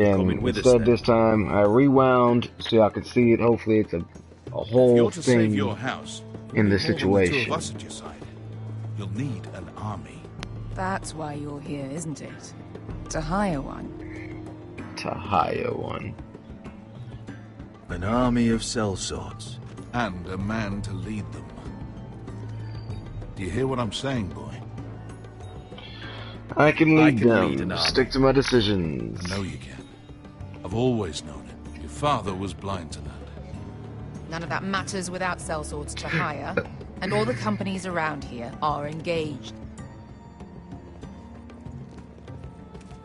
And instead this time I rewound so I could see it. Hopefully it's a whole thing save your house, in this situation. Two of us at your side. You'll need an army. That's why you're here, isn't it? To hire one. To hire one. An army of sellswords. And a man to lead them. Do you hear what I'm saying, boy? I can lead them. Stick to my decisions. I know you can. I've always known it. Your father was blind to that. None of that matters without sellswords to hire, and all the companies around here are engaged.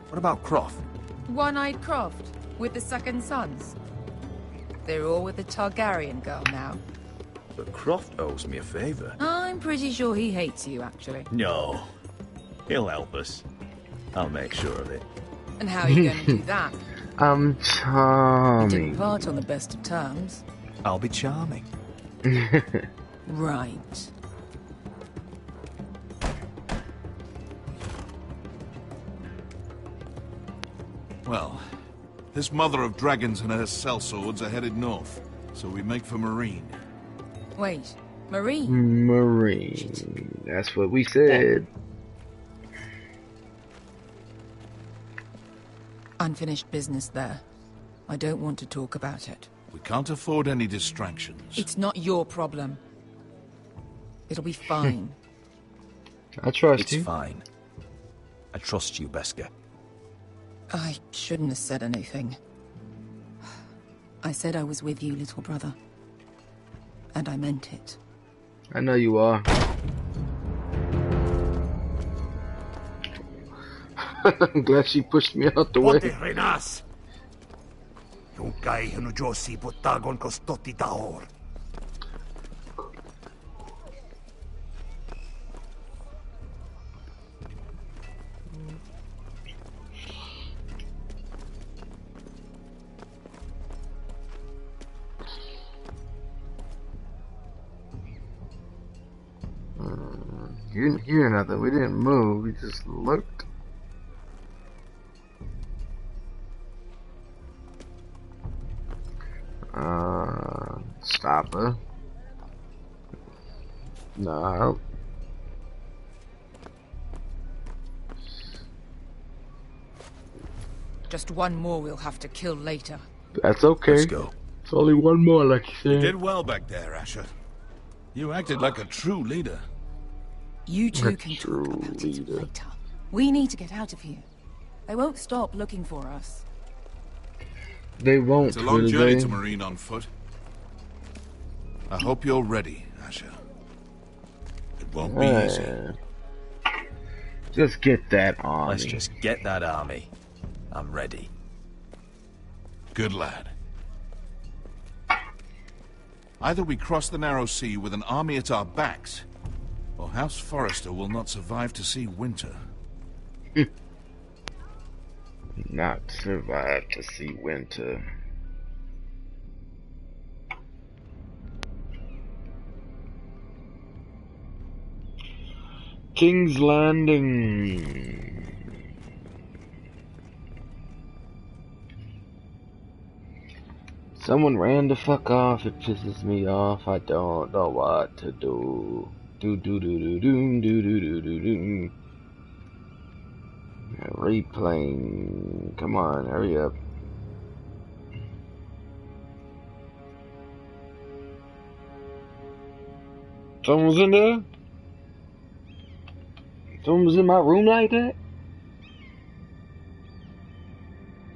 What about Croft? One-Eyed Croft, with the second sons. They're all with the Targaryen girl now. But Croft owes me a favor. I'm pretty sure he hates you, actually. No. He'll help us. I'll make sure of it. And how are you going to do that? I'm charming. You didn't part on the best of terms. I'll be charming. Right. Well, this mother of dragons and her sellswords are headed north, so we make for Marine. Wait, Marine? Marine. That's what we said. Unfinished business there. I don't want to talk about it. We can't afford any distractions. It's not your problem. It'll be fine. I trust you. It's fine. I trust you, Beskha. I shouldn't have said anything. I said I was with you, little brother. And I meant it. I know you are. I'm glad she pushed me out the way. You didn't hear nothing. We didn't move. We just looked. Stop her. No. Just one more we'll have to kill later. That's okay. Let's go. It's only one more, like you said. You did well back there, Asher. You acted like a true leader. You two can talk about it later. We need to get out of here. They won't stop looking for us. They won't. It's a long journey to Marine on foot. I hope you're ready, Asher. It won't be easy. Just get that army. Let's just get that army. I'm ready. Good lad. Either we cross the narrow sea with an army at our backs, or House Forrester will not survive to see winter. Not survive to see winter. King's Landing. Someone ran the fuck off. It pisses me off. I don't know what to do. Do. Replaying. Come on, hurry up. Someone was in there? Someone was in my room like that?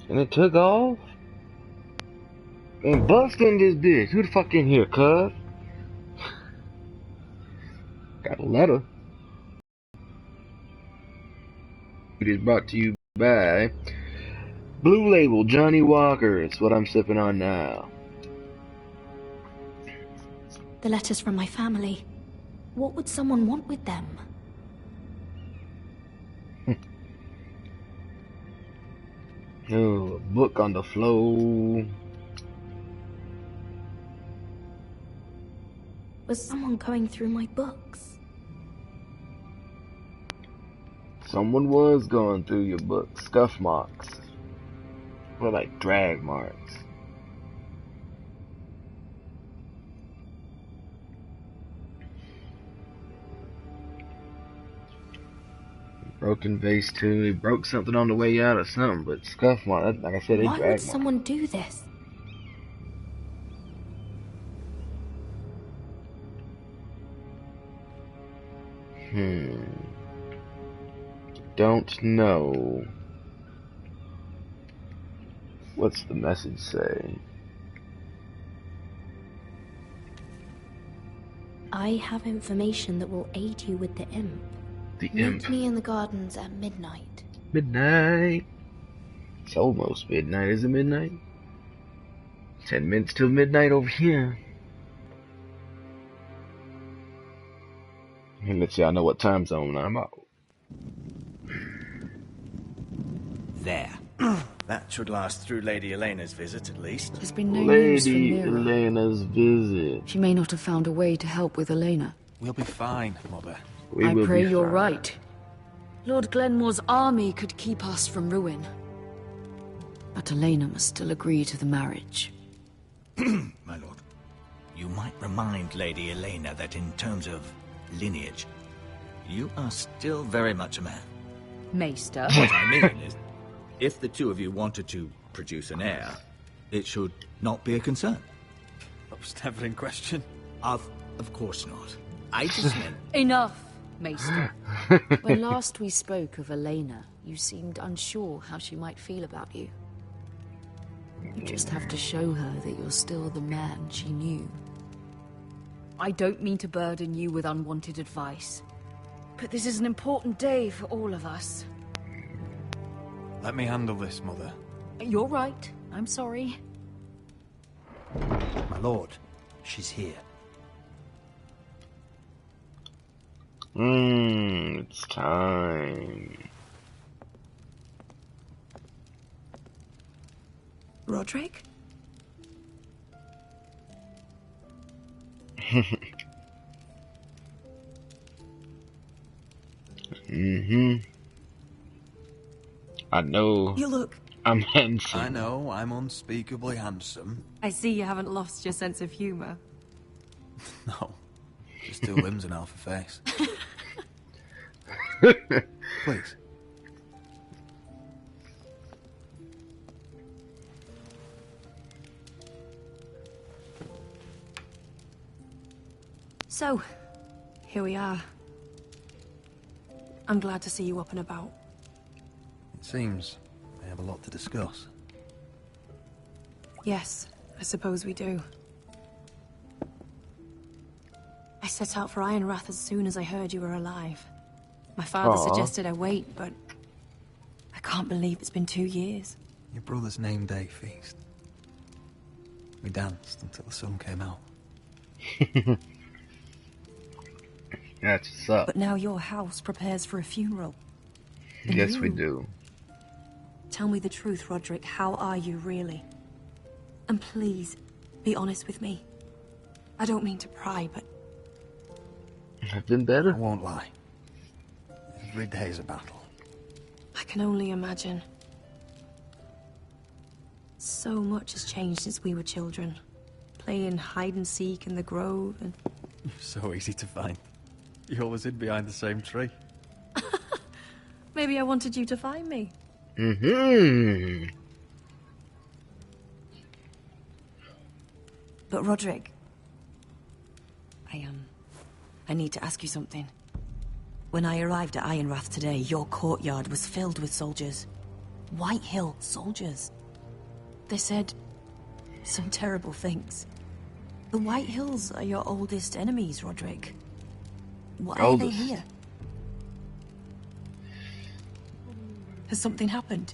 And it took off? And bust in this bitch. Who the fuck in here, cuz? Got a letter. It is brought to you by Blue Label Johnny Walker. It's what I'm sipping on now. The letters from my family. What would someone want with them? Oh, a book on the floor. Was someone going through my books? Someone was going through your book. Scuff marks. What, like drag marks? Broken vase too. He broke something on the way out or something, but scuff mark, like I said, they Why drag would marks. someone do this? Don't know. What's the message say? I have information that will aid you with the imp. The imp. Meet me in the gardens at midnight. Midnight. It's almost midnight. Is it midnight? 10 minutes till midnight over here. And let's see, I know what time zone I'm out. There. That should last through Lady Elena's visit, at least. There's been no news from Lady Mira. Elena's visit. She may not have found a way to help with Elena. We'll be fine, Mother. I pray you're fine. right. Lord Glenmore's army could keep us from ruin. But Elena must still agree to the marriage. My lord. You might remind Lady Elena that in terms of lineage, you are still very much a man. Maester. What I mean is, if the two of you wanted to produce an heir, it should not be a concern. That was never in question. Of course not. I just meant... Enough, Maester. When last we spoke of Elena, you seemed unsure how she might feel about you. You just have to show her that you're still the man she knew. I don't mean to burden you with unwanted advice, but this is an important day for all of us. Let me handle this, Mother. You're right. I'm sorry. My lord, she's here. It's time. Roderick? I know. You look... I'm handsome. I know, I'm unspeakably handsome. I see you haven't lost your sense of humor. No, just two limbs and half a face. Please. So, here we are. I'm glad to see you up and about. It seems we have a lot to discuss. Yes, I suppose we do. I set out for Ironrath as soon as I heard you were alive. My father suggested I wait, but I can't believe it's been 2 years. Your brother's name day feast. We danced until the sun came out. That's what's up. But now your house prepares for a funeral. And Yes, we you- do. Tell me the truth, Roderick. How are you, really? And please, be honest with me. I don't mean to pry, but I've been I better. won't lie. Every day's a battle. I can only imagine. So much has changed since we were children. Playing hide and seek in the grove and... You're so easy to find. You always hid behind the same tree. Maybe I wanted you to find me. But Roderick, I need to ask you something. When I arrived at Ironrath today, your courtyard was filled with soldiers. White Hill soldiers. They said some terrible things. The White Hills are your oldest enemies, Roderick. Why are they Oldest. here? Has something happened?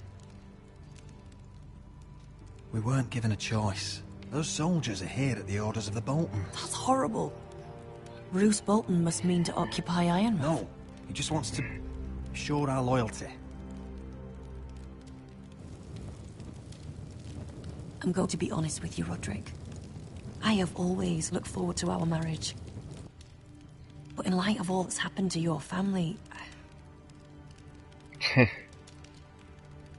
We weren't given a choice. Those soldiers are here at the orders of the Boltons. That's horrible. Roose Bolton must mean to occupy Ironrath. No, he just wants to assure our loyalty. I'm going to be honest with you, Roderick. I have always looked forward to our marriage. But in light of all that's happened to your family...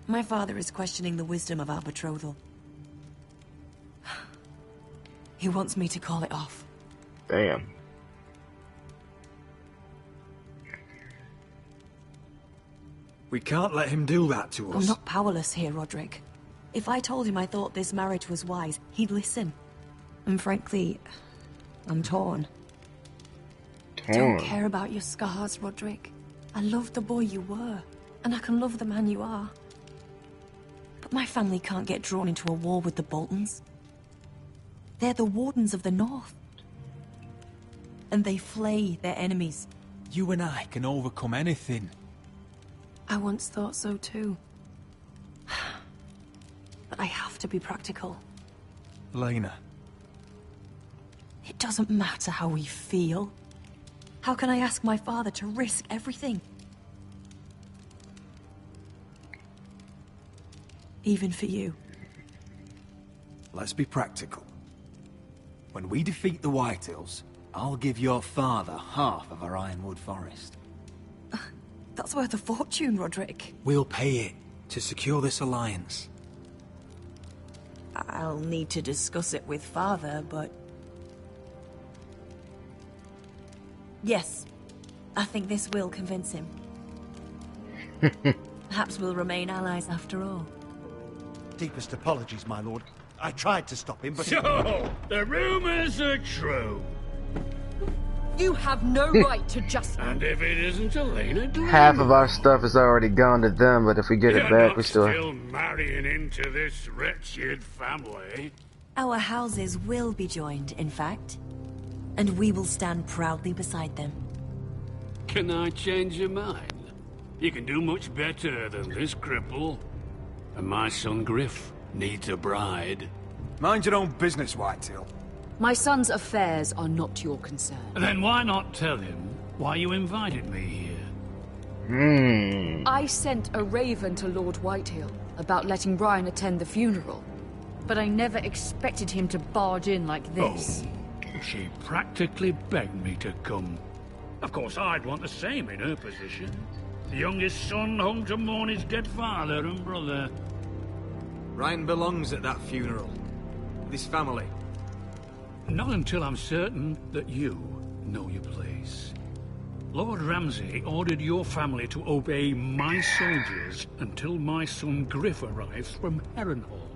My father is questioning the wisdom of our betrothal. He wants me to call it off. Damn. We can't let him do that to us. I'm not powerless here, Roderick. If I told him I thought this marriage was wise, he'd listen. And frankly, I'm torn. I don't care about your scars, Roderick. I love the boy you were, and I can love the man you are. But my family can't get drawn into a war with the Boltons. They're the Wardens of the North. And they flay their enemies. You and I can overcome anything. I once thought so too. But I have to be practical. Lena. It doesn't matter how we feel. How can I ask my father to risk everything? Even for you. Let's be practical. When we defeat the Whitehills, I'll give your father half of our Ironwood Forest. That's worth a fortune, Roderick. We'll pay it to secure this alliance. I'll need to discuss it with father, but... Yes, I think this will convince him. Perhaps we'll remain allies after all. Deepest apologies, my lord. I tried to stop him, but... So, the rumors are true. You have no right to just... And if it isn't Elena Glenn... Half of our stuff is already gone to them, but if we get it back, we still marrying into this wretched family. Our houses will be joined, in fact. And we will stand proudly beside them. Can I change your mind? You can do much better than this cripple. And my son Griff needs a bride. Mind your own business, Whitetail. My son's affairs are not your concern. Then why not tell him why you invited me here? I sent a raven to Lord Whitehill about letting Brian attend the funeral. But I never expected him to barge in like this. Oh, she practically begged me to come. Of course, I'd want the same in her position. The youngest son home to mourn his dead father and brother. Ryan belongs at that funeral. With his family. Not until I'm certain that you know your place. Lord Ramsay ordered your family to obey my soldiers until my son Griff arrives from Harrenhal.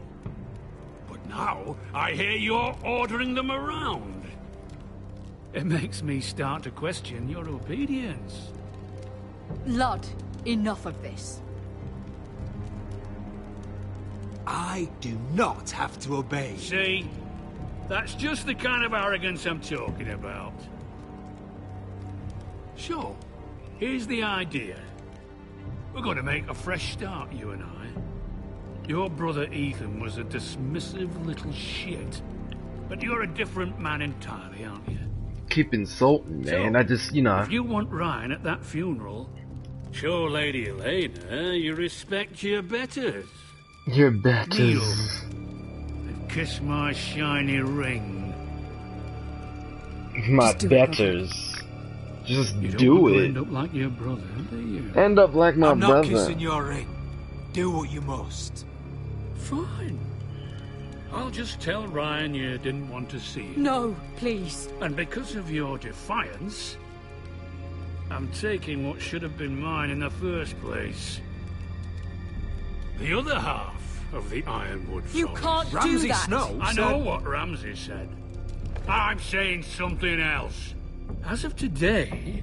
But now, I hear you're ordering them around. It makes me start to question your obedience. Lud, enough of this. I do not have to obey. See? That's just the kind of arrogance I'm talking about. So, here's the idea. We're going to make a fresh start, you and I. Your brother Ethan was a dismissive little shit. But you're a different man entirely, aren't you? Keep insulting, man. So, I just, you know. If you want Ryan at that funeral, show Lady Elena you respect your betters. Your betters. Kneel and kiss my shiny ring. My betters. Just you don't do want to it. end up like your brother, do you? End up like my I'm not brother. kissing your ring. Do what you must. Fine. I'll just tell Ryan you didn't want to see him. No, please. And because of your defiance, I'm taking what should have been mine in the first place. The other half of the Ironwood Forest. You can't do Ramsay that. Snow I said... know what Ramsay said. I'm saying something else. As of today,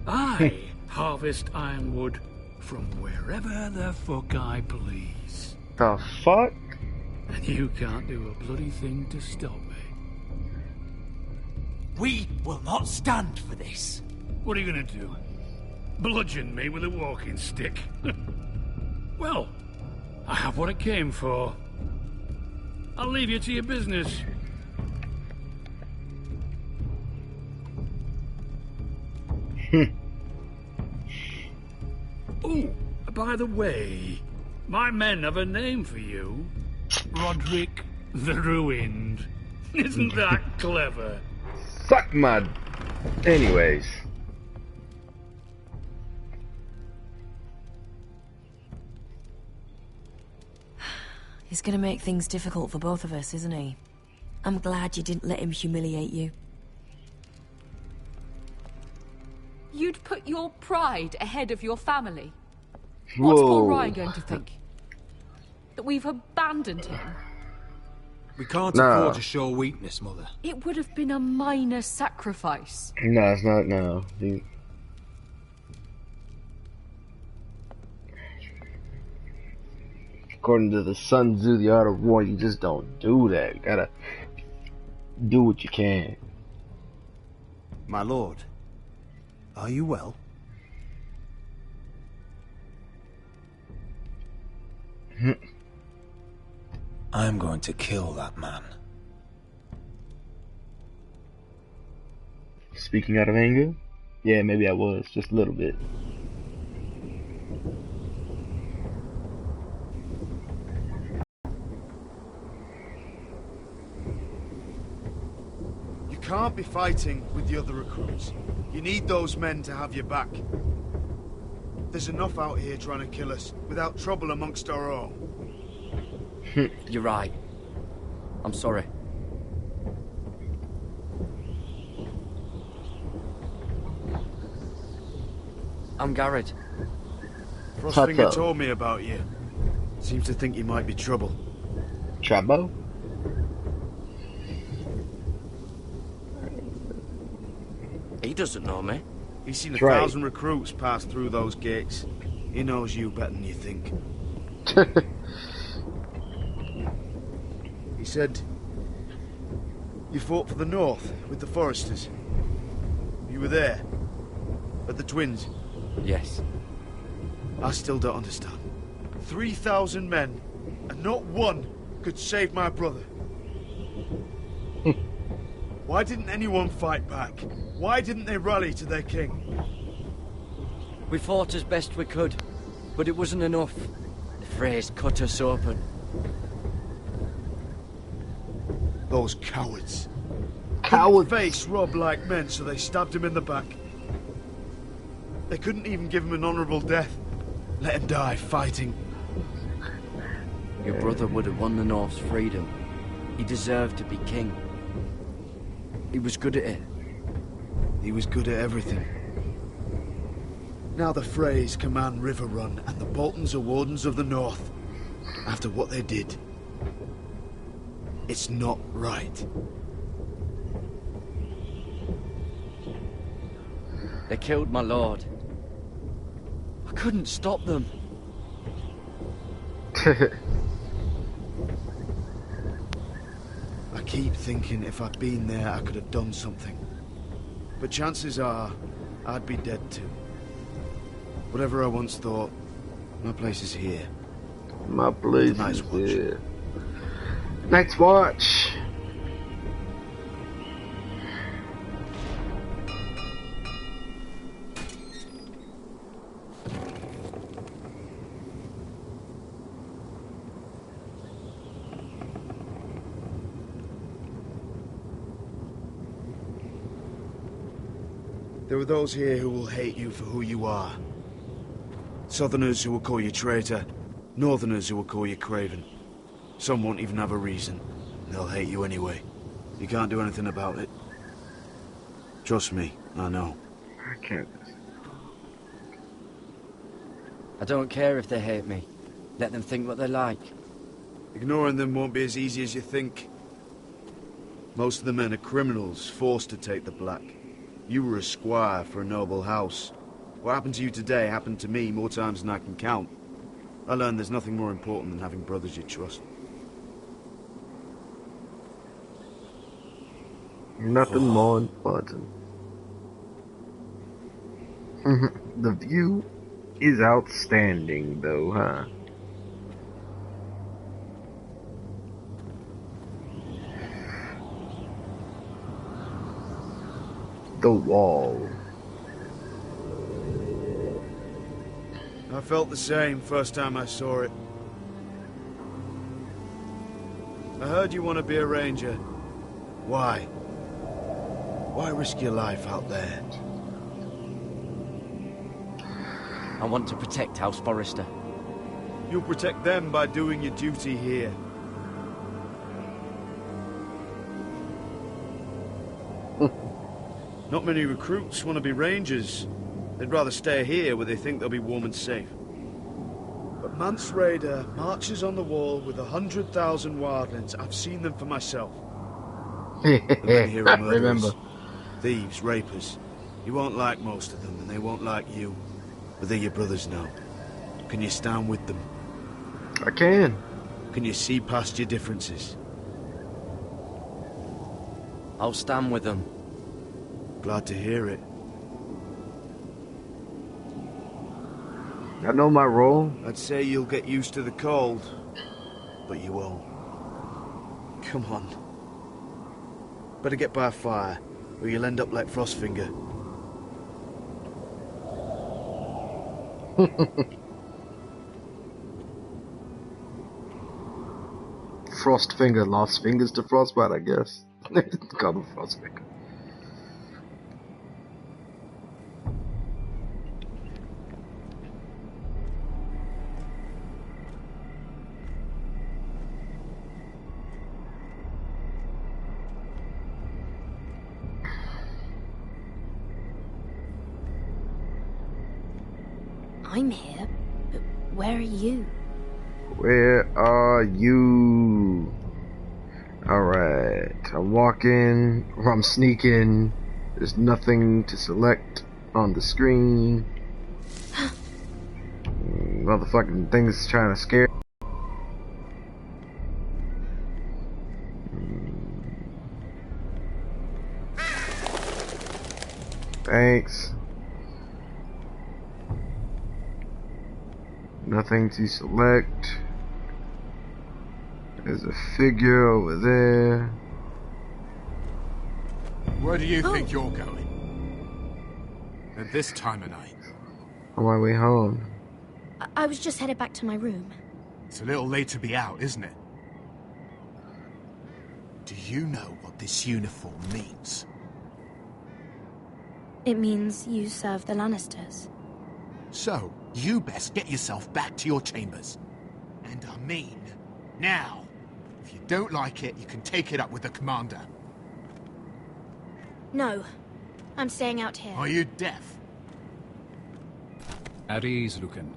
I harvest ironwood from wherever the fuck I please. The fuck? And you can't do a bloody thing to stop me. We will not stand for this. What are you gonna do? Bludgeon me with a walking stick? Well, I have what I came for. I'll leave you to your business. Oh, by the way, my men have a name for you. Roderick the Ruined. Isn't that clever? Fuck my... Anyways. He's gonna make things difficult for both of us, isn't he? I'm glad you didn't let him humiliate you. You'd put your pride ahead of your family. Whoa. What's poor Ryan going to think? That we've abandoned him? We can't afford to show weakness, Mother. It would have been a minor sacrifice. No, it's not. No. According to the Sun Tzu, the Art of War, you just don't do that. You gotta do what you can. My lord, are you well? I'm going to kill that man. Speaking out of anger? Yeah, maybe I was. Just a little bit. You can't be fighting with the other recruits. You need those men to have your back. There's enough out here trying to kill us without trouble amongst our own. You're right. I'm sorry. I'm Garrett. Frostfinger told me about you. Seems to think you might be trouble. Trouble? He doesn't know me. He's seen 1,000 recruits pass through those gates. He knows you better than you think. He said you fought for the North with the Foresters. You were there at the Twins. Yes. I still don't understand. 3,000 men, and not one could save my brother. Why didn't anyone fight back? Why didn't they rally to their king? We fought as best we could, but it wasn't enough. The Freys cut us open. Those cowards. Cowards. Couldn't face Rob like men, so they stabbed him in the back. They couldn't even give him an honourable death. Let him die fighting. Your brother would have won the North's freedom. He deserved to be king. He was good at it. He was good at everything. Now the Freys command River Run, and the Boltons are Wardens of the North. After what they did. It's not right. They killed my lord. I couldn't stop them. I keep thinking if I'd been there, I could have done something. But chances are, I'd be dead too. Whatever I once thought, my place is here. My place is here. Night's Watch. There are those here who will hate you for who you are. Southerners who will call you traitor. Northerners who will call you craven. Some won't even have a reason. They'll hate you anyway. You can't do anything about it. Trust me, I know. I can't. I don't care if they hate me. Let them think what they like. Ignoring them won't be as easy as you think. Most of the men are criminals, forced to take the black. You were a squire for a noble house. What happened to you today happened to me more times than I can count. I learned there's nothing more important than having brothers you trust. Nothing more important. The view is outstanding, though, huh? The wall. I felt the same first time I saw it. I heard you want to be a ranger. Why? Why risk your life out there? I want to protect House Forrester. You'll protect them by doing your duty here. Not many recruits want to be rangers. They'd rather stay here where they think they'll be warm and safe. But Mance Raider marches on the wall with 100,000 wildlings. I've seen them for myself. The men here are murderers, remember. thieves, rapers. You won't like most of them, and they won't like you. But they're your brothers now. Can you stand with them? I can. Can you see past your differences? I'll stand with them. Glad to hear it. I know my role. I'd say you'll get used to the cold, but you won't. Come on. Better get by a fire, or you'll end up like Frostfinger. Frostfinger, lost fingers to frostbite, I guess. Call him Frostfinger. I'm here, but where are you? Where are you? Alright, I'm walking, or I'm sneaking. There's nothing to select on the screen. Motherfucking thing's trying to scare. Thanks. Nothing to select. There's a figure over there. Where do you think you're going? At this time of night? On my way home. I was just headed back to my room. It's a little late to be out, isn't it? Do you know what this uniform means? It means you serve the Lannisters. So, you best get yourself back to your chambers. And I mean, now. If you don't like it, you can take it up with the commander. No, I'm staying out here. Are you deaf? At ease, Lucan.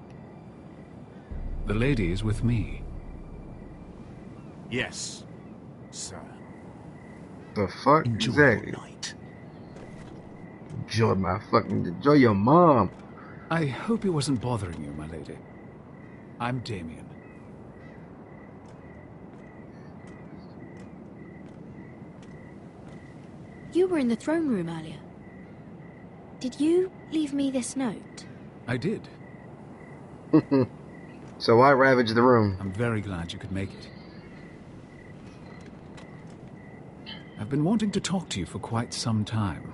The lady is with me. Yes, sir. The fuck? Enjoy Exactly. your night. Enjoy your mom. I hope he wasn't bothering you, my lady. I'm Damien. You were in the throne room earlier. Did you leave me this note? I did. So I ravaged the room. I'm very glad you could make it. I've been wanting to talk to you for quite some time.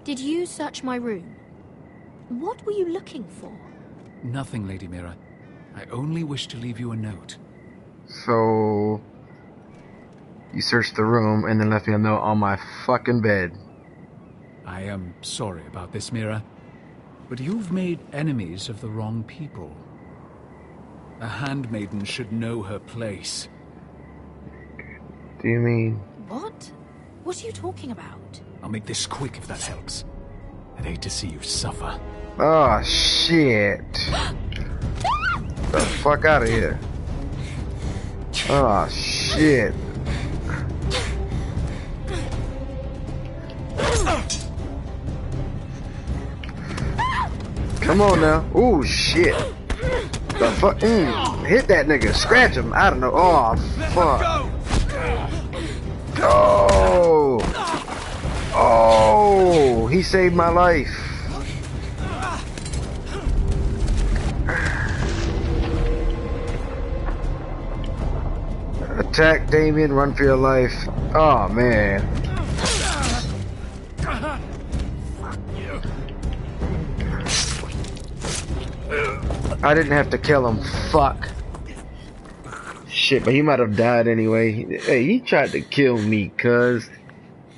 Did you search my room? What were you looking for? Nothing, Lady Mira. I only wish to leave you a note. So you searched the room and then left me a note on my fucking bed. I am sorry about this, Mira, but you've made enemies of the wrong people. A handmaiden should know her place. Do you mean? What? What are you talking about? I'll make this quick if that helps. I'd hate to see you suffer. Oh shit. The fuck out of here. Oh shit. Come on now. Oh shit. The fuck? Hit that nigga. Scratch him. I don't know. Oh fuck. Oh. Oh. He saved my life. Attack Damien, run for your life. Oh man. I didn't have to kill him. Fuck. Shit, but he might have died anyway. Hey, he tried to kill me, cuz.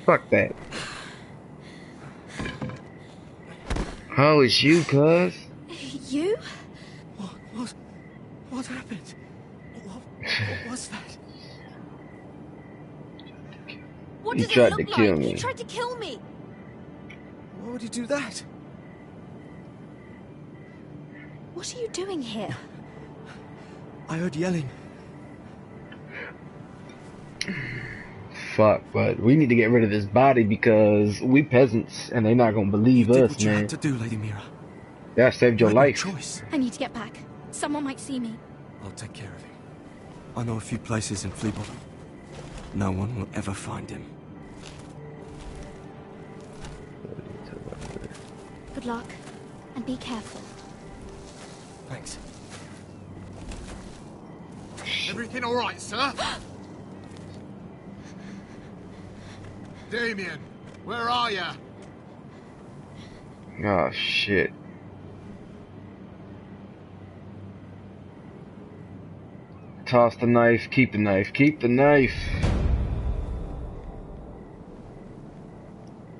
Fuck that. How is you, cuz? You? What happened? What was that? What He does tried it to look kill like? me. He tried to kill me. Why would you do that? What are you doing here? I heard yelling. Fuck, but we need to get rid of this body because we peasants and they're not gonna believe You did us, what you man. had to do, Lady Mira. That saved your You had life. no choice. I need to get back. Someone might see me. I'll take care of him. I know a few places in Fleabottom. No one will ever find him. Good luck, and be careful. Thanks. Everything all right, sir? Damien, where are you? Oh shit. Toss the knife, keep the knife, keep the knife.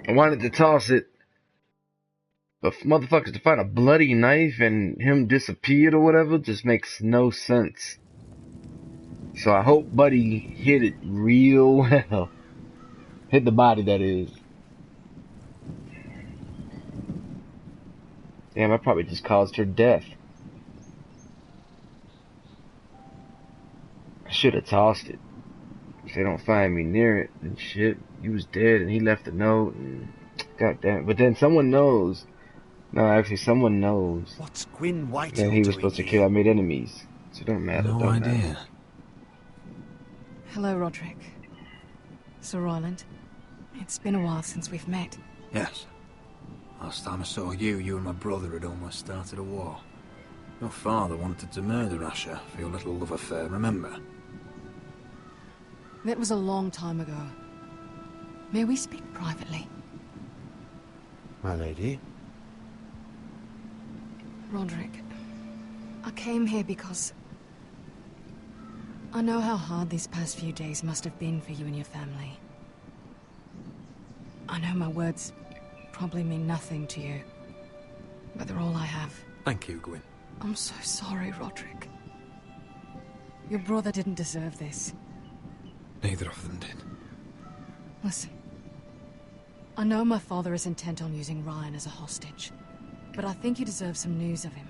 I wanted to toss it, but motherfuckers, to find a bloody knife and him disappeared or whatever just makes no sense. So I hope Buddy hit it real well. Hit the body, that is. Damn, I probably just caused her death. I should have tossed it. If they don't find me near it and shit, he was dead and he left a note and goddamn. But then someone knows. No, actually, someone knows. What's Gwyn Whitehall And he was doing supposed to here? kill. I made enemies, so it don't matter. No don't idea. matter. Hello, Roderick. Sir Roland. It's been a while since we've met. Yes. Last time I saw you, you and my brother had almost started a war. Your father wanted to murder Asher for your little love affair, remember? That was a long time ago. May we speak privately? My lady? Roderick, I came here because I know how hard these past few days must have been for you and your family. I know my words probably mean nothing to you, but they're all I have. Thank you, Gwyn. I'm so sorry, Roderick. Your brother didn't deserve this. Neither of them did. Listen, I know my father is intent on using Ryan as a hostage, but I think you deserve some news of him.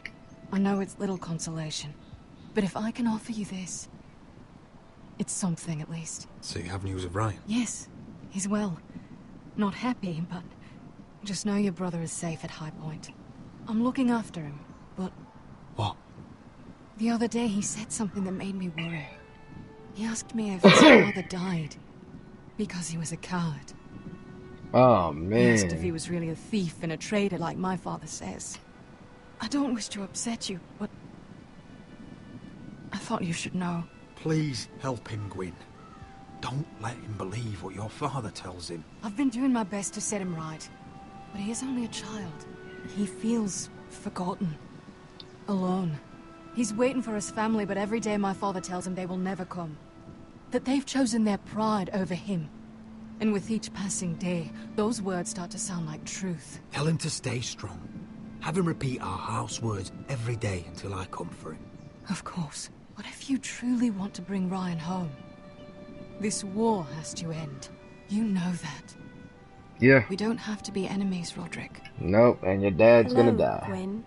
I know it's little consolation, but if I can offer you this, it's something at least. So you have news of Ryan? Yes, he's well. Not happy, but just know your brother is safe at High Point. I'm looking after him, but... What? The other day he said something that made me worry. He asked me if his father died because he was a coward. Oh, He asked if man. he was really a thief and a traitor like my father says. I don't wish to upset you, but I thought you should know. Please help him, Gwyn. Don't let him believe what your father tells him. I've been doing my best to set him right, but he is only a child. He feels forgotten, alone. He's waiting for his family, but every day my father tells him they will never come. That they've chosen their pride over him. And with each passing day, those words start to sound like truth. Tell him to stay strong. Have him repeat our house words every day until I come for him. Of course. But if you truly want to bring Ryan home, this war has to end. You know that. Yeah. We don't have to be enemies, Roderick. Nope, and your dad's Hello, gonna die. Gwyn.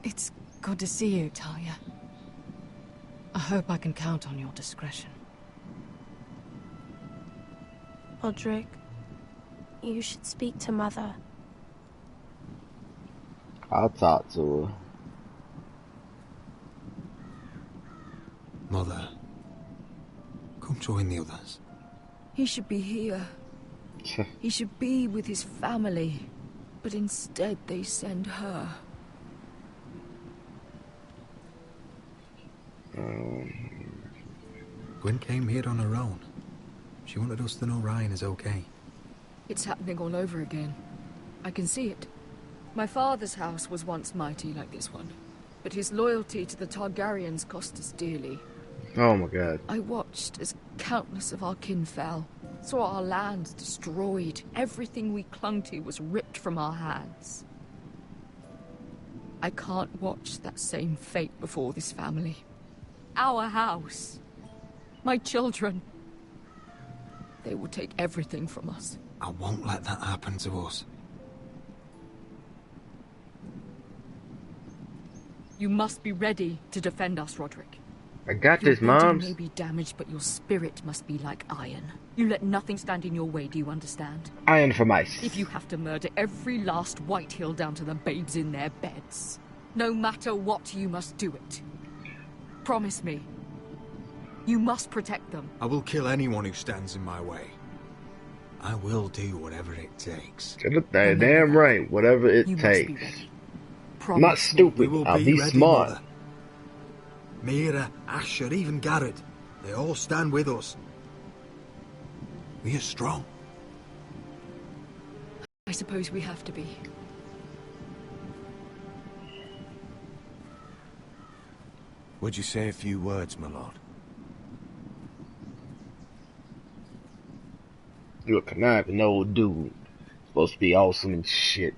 It's good to see you, Talia. I hope I can count on your discretion. Roderick, you should speak to Mother. I'll talk to her. Mother, come join the others. He should be here. He should be with his family. But instead they send her. Gwyn came here on her own. She wanted us to know Ryan is okay. It's happening all over again. I can see it. My father's house was once mighty like this one. But his loyalty to the Targaryens cost us dearly. Oh my god. I watched as countless of our kin fell. Saw our lands destroyed. Everything we clung to was ripped from our hands. I can't watch that same fate before this family. Our house. My children. They will take everything from us. I won't let that happen to us. You must be ready to defend us, Roderick. I got Your this, body Moms. may be damaged, but your spirit must be like iron. You let nothing stand in your way, do you understand? Iron for mice. If you have to murder every last White Hill down to the babes in their beds, no matter what, you must do it. Promise me. You must protect them. I will kill anyone who stands in my way. I will do whatever it takes. Damn right, whatever it takes. I'm not stupid, I'll be smart. Mother. Mira, Asher, even Garrett, they all stand with us. We are strong. I suppose we have to be. Would you say a few words, my lord? You're a conniving old dude. Supposed to be awesome and shit.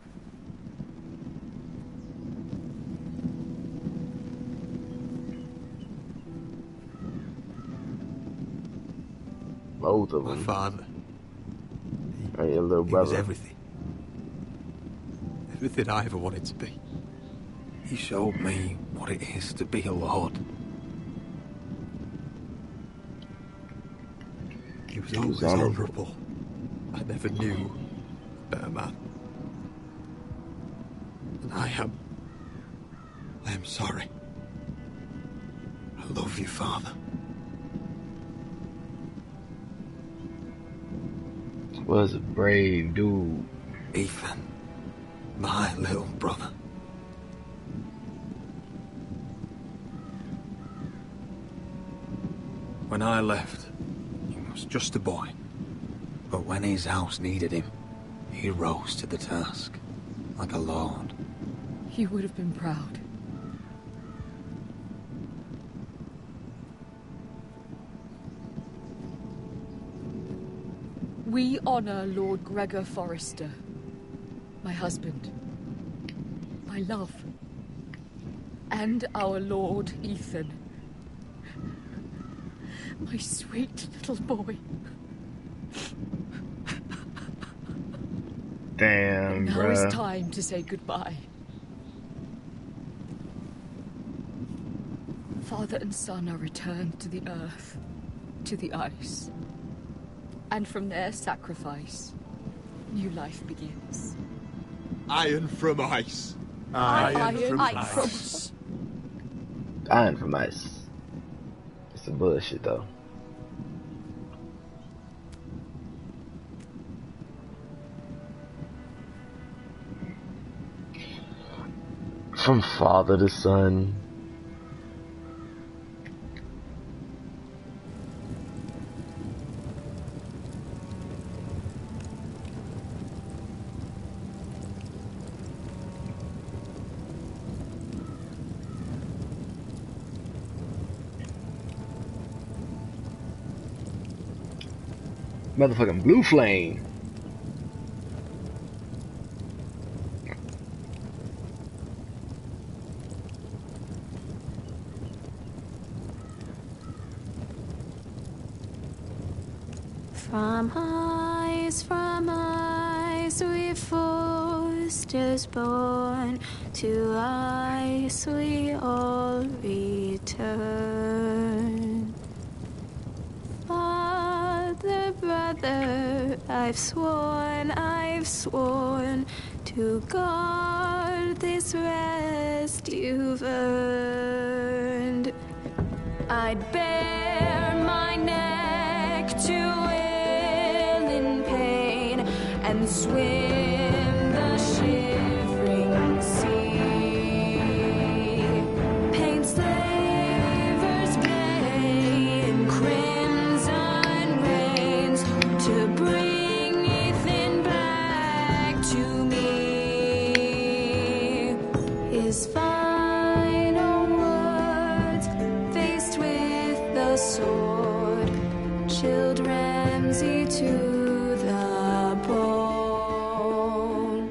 Both of them. My father. And your little He brother. was everything. Everything I ever wanted to be. He showed me what it is to be a lord. He was always honourable. I never knew a better man. And I am sorry. I love you, Father. Was a brave dude. Ethan, my little brother. When I left, he was just a boy. But when his house needed him, he rose to the task, like a lord. He would have been proud. We honor Lord Gregor Forrester, my husband, my love, and our Lord Ethan, my sweet little boy. Damn, now bruh. is time to say goodbye. Father and son are returned to the earth, to the ice. And from their sacrifice, new life begins. Iron from ice. Iron from ice. Iron from ice. It's some bullshit though. From father to son. Motherfucking blue flame. From ice we foresters born, to ice we all return. Father, brother, I've sworn to guard this rest you've earned. I'd bare my neck to will in pain and swim the shivering sea. Paint slavers play in crimson rains to bring Ethan back to me. His final words faced with the sword chilled Ramsay to the bone.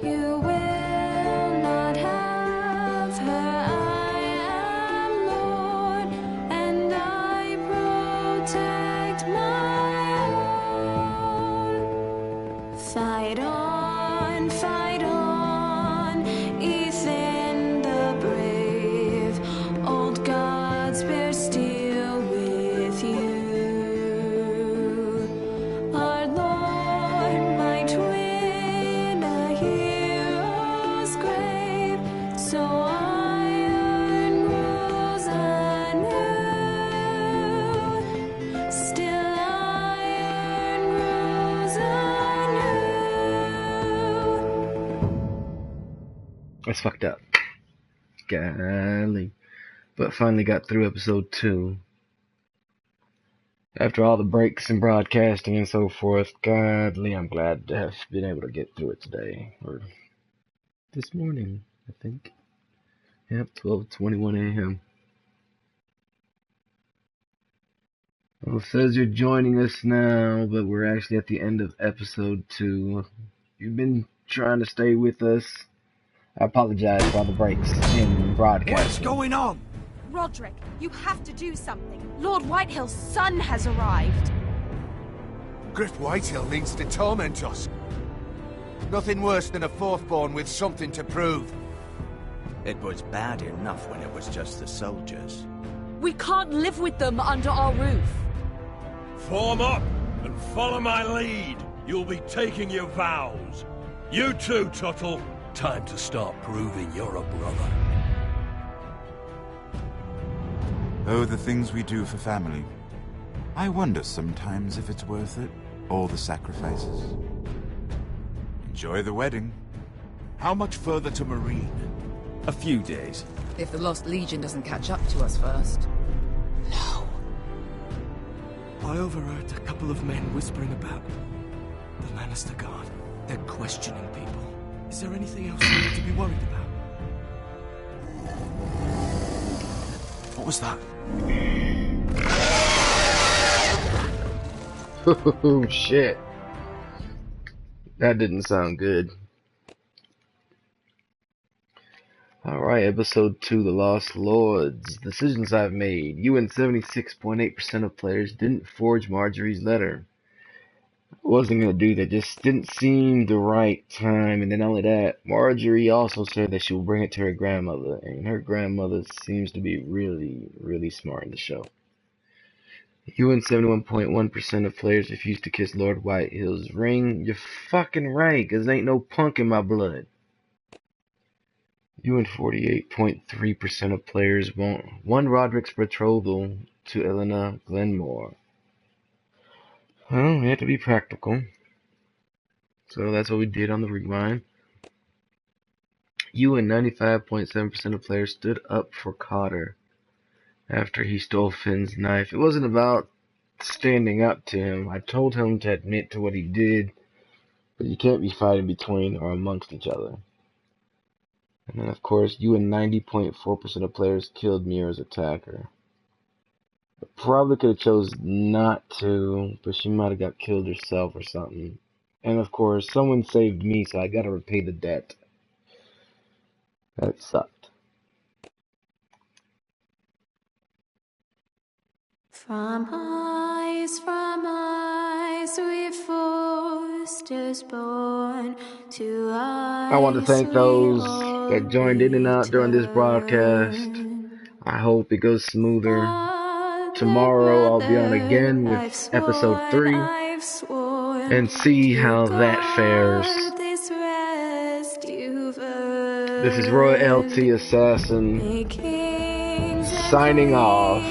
You will not have her, I am Lord, and I protect my own. That's fucked up. Golly. But finally got through episode 2. After all the breaks and broadcasting and so forth, godly, I'm glad to have been able to get through it today. Or this morning, I think. Yep, 12:21 a.m. Well, it says you're joining us now, but we're actually at the end of episode 2. You've been trying to stay with us. I apologize for all the breaks in broadcasting. What's going on? Roderick, you have to do something. Lord Whitehill's son has arrived. Griff Whitehill means to torment us. Nothing worse than a fourthborn with something to prove. It was bad enough when it was just the soldiers. We can't live with them under our roof. Form up and follow my lead. You'll be taking your vows. You too, Tuttle. Time to start proving you're a brother. Oh, the things we do for family. I wonder sometimes if it's worth it, all the sacrifices. Enjoy the wedding. How much further to Marine? A few days. If the Lost Legion doesn't catch up to us first. No. I overheard a couple of men whispering about the Lannister Guard. They're questioning people. Is there anything else we need to be worried about? What was that? Oh shit. That didn't sound good. Alright, episode 2, The Lost Lords. Decisions I've made. You and 76.8% of players didn't forge Marjorie's letter. I wasn't going to do that, just didn't seem the right time. And then not only that, Marjorie also said that she will bring it to her grandmother. And her grandmother seems to be really, really smart in the show. You and 71.1% of players refused to kiss Lord Whitehill's ring. You're fucking right, because there ain't no punk in my blood. You and 48.3% of players won Roderick's betrothal to Elena Glenmore. Well, we had to be practical. So that's what we did on the rewind. You and 95.7% of players stood up for Cotter after he stole Finn's knife. It wasn't about standing up to him. I told him to admit to what he did, but you can't be fighting between or amongst each other. And then, of course, you and 90.4% of players killed Mira's attacker. I probably could have chose not to, but she might have got killed herself or something. And, of course, someone saved me, so I gotta repay the debt. That sucked. From eyes, we foresters born to eyes. I want to thank those that joined in and out during this broadcast. I hope it goes smoother. Tomorrow I'll be on again with episode 3 and see how that fares. This is Roy LT Assassin signing off.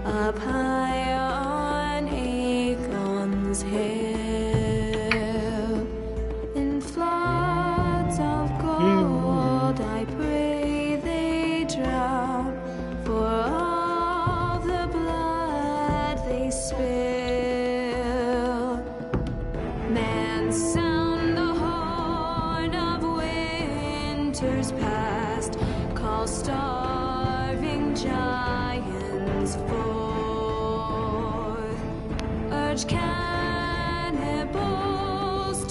Up high on Aegon's hill, in floods of gold, I pray they drown, for all the blood they spill. Man, sound the horn of winter's past, call starving giants forth. Urge cannibals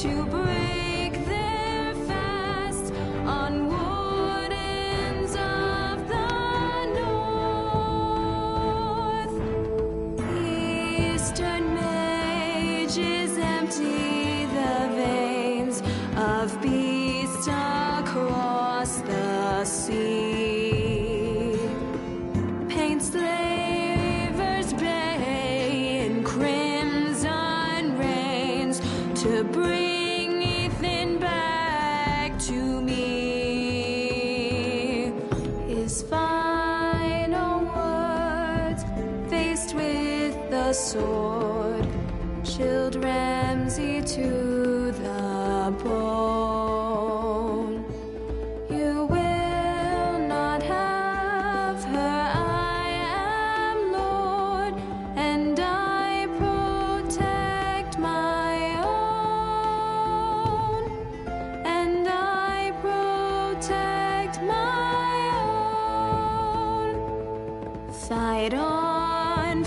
to break their fast on wardens of the north. Eastern mages empty the veins of beasts across the sea. Paint slavers bay in crimson rains to bring Ethan back to me. His final words, faced with the sword, chilled Ramsay to the the bone. You will not have her. I am Lord, and I protect my own. And I protect my own. Fight on,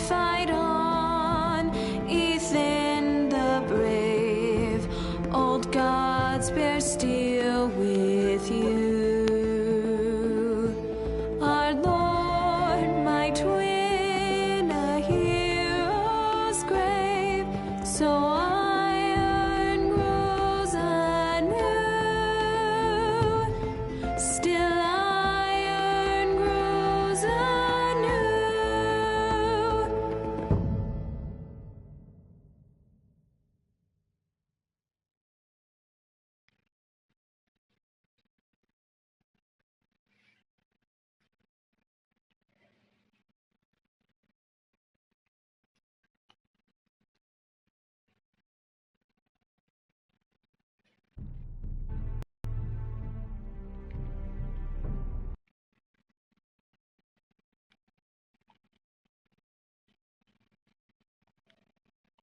Ethan the brave. Old gods bear steel.